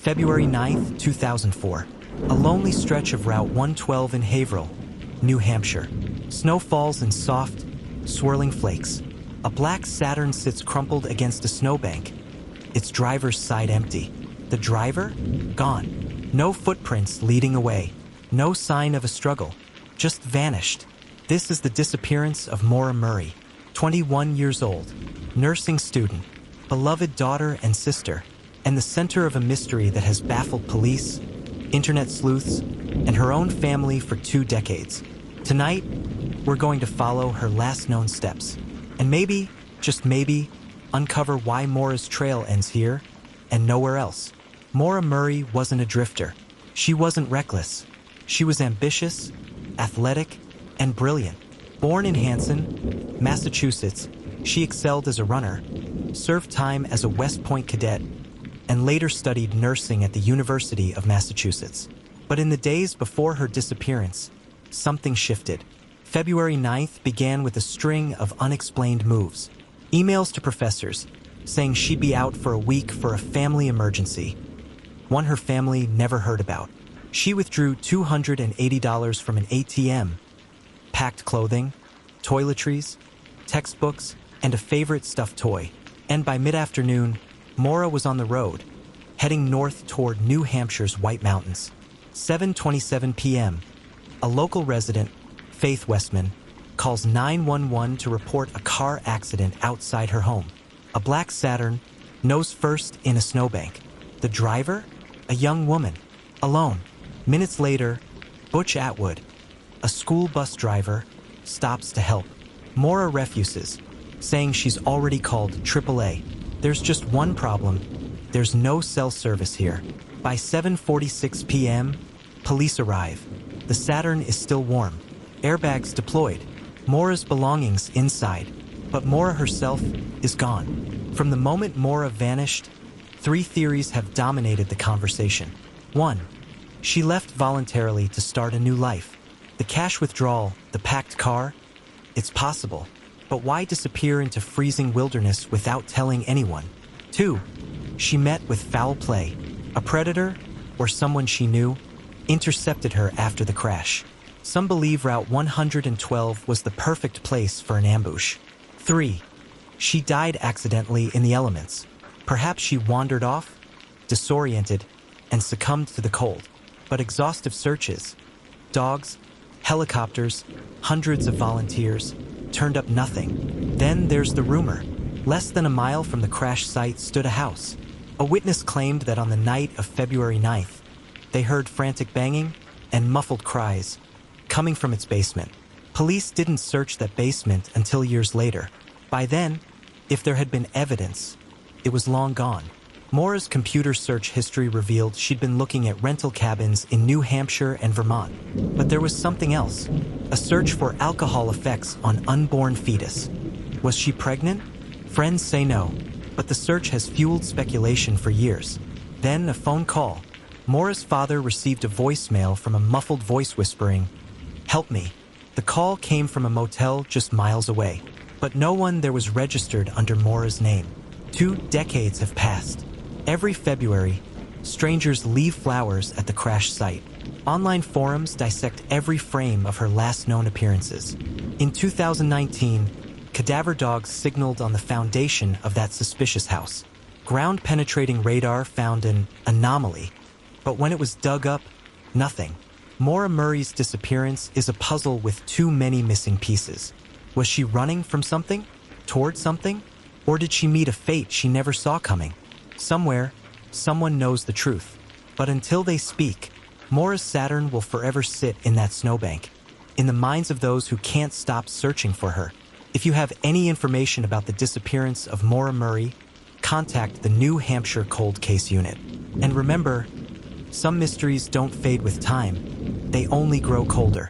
February 9th, 2004. A lonely stretch of Route 112 in Haverhill, New Hampshire. Snow falls in soft, swirling flakes. A black Saturn sits crumpled against a snowbank, its driver's side empty. The driver? Gone. No footprints leading away. No sign of a struggle. Just vanished. This is the disappearance of Maura Murray, 21 years old, nursing student, beloved daughter and sister, and the center of a mystery that has baffled police, internet sleuths, and her own family for 2 decades. Tonight, we're going to follow her last known steps, and maybe, just maybe, uncover why Maura's trail ends here and nowhere else. Maura Murray wasn't a drifter. She wasn't reckless. She was ambitious, athletic, and brilliant. Born in Hanson, Massachusetts, she excelled as a runner, served time as a West Point cadet, and later studied nursing at the University of Massachusetts. But in the days before her disappearance, something shifted. February 9th began with a string of unexplained moves. Emails to professors, saying she'd be out for a week for a family emergency, one her family never heard about. She withdrew $280 from an ATM, packed clothing, toiletries, textbooks, and a favorite stuffed toy. And by mid-afternoon, Maura was on the road, heading north toward New Hampshire's White Mountains. 7:27 p.m., a local resident, Faith Westman, calls 911 to report a car accident outside her home. A black Saturn, nose first in a snowbank. The driver? A young woman, alone. Minutes later, Butch Atwood, a school bus driver, stops to help. Maura refuses, saying she's already called AAA. There's just one problem. There's no cell service here. By 7:46 p.m., police arrive. The Saturn is still warm. Airbags deployed. Maura's belongings inside. But Maura herself is gone. From the moment Maura vanished, 3 theories have dominated the conversation. 1. She left voluntarily to start a new life. The cash withdrawal, the packed car, it's possible. But why disappear into freezing wilderness without telling anyone? 2. She met with foul play. A predator, or someone she knew, intercepted her after the crash. Some believe Route 112 was the perfect place for an ambush. 3. She died accidentally in the elements. Perhaps she wandered off, disoriented, and succumbed to the cold. But exhaustive searches, dogs, helicopters, hundreds of volunteers, turned up nothing. Then there's the rumor. Less than a mile from the crash site stood a house. A witness claimed that on the night of February 9th, they heard frantic banging and muffled cries coming from its basement. Police didn't search that basement until years later. By then, if there had been evidence, it was long gone. Maura's computer search history revealed she'd been looking at rental cabins in New Hampshire and Vermont. But there was something else, a search for alcohol effects on unborn fetus. Was she pregnant? Friends say no, but the search has fueled speculation for years. Then a phone call. Maura's father received a voicemail from a muffled voice whispering, "Help me." The call came from a motel just miles away, but no one there was registered under Maura's name. 2 decades have passed. Every February, strangers leave flowers at the crash site. Online forums dissect every frame of her last known appearances. In 2019, cadaver dogs signaled on the foundation of that suspicious house. Ground-penetrating radar found an anomaly, but when it was dug up, nothing. Maura Murray's disappearance is a puzzle with too many missing pieces. Was she running from something? Toward something? Or did she meet a fate she never saw coming? Somewhere, someone knows the truth. But until they speak, Maura's Saturn will forever sit in that snowbank, in the minds of those who can't stop searching for her. If you have any information about the disappearance of Maura Murray, contact the New Hampshire Cold Case Unit. And remember, some mysteries don't fade with time, they only grow colder.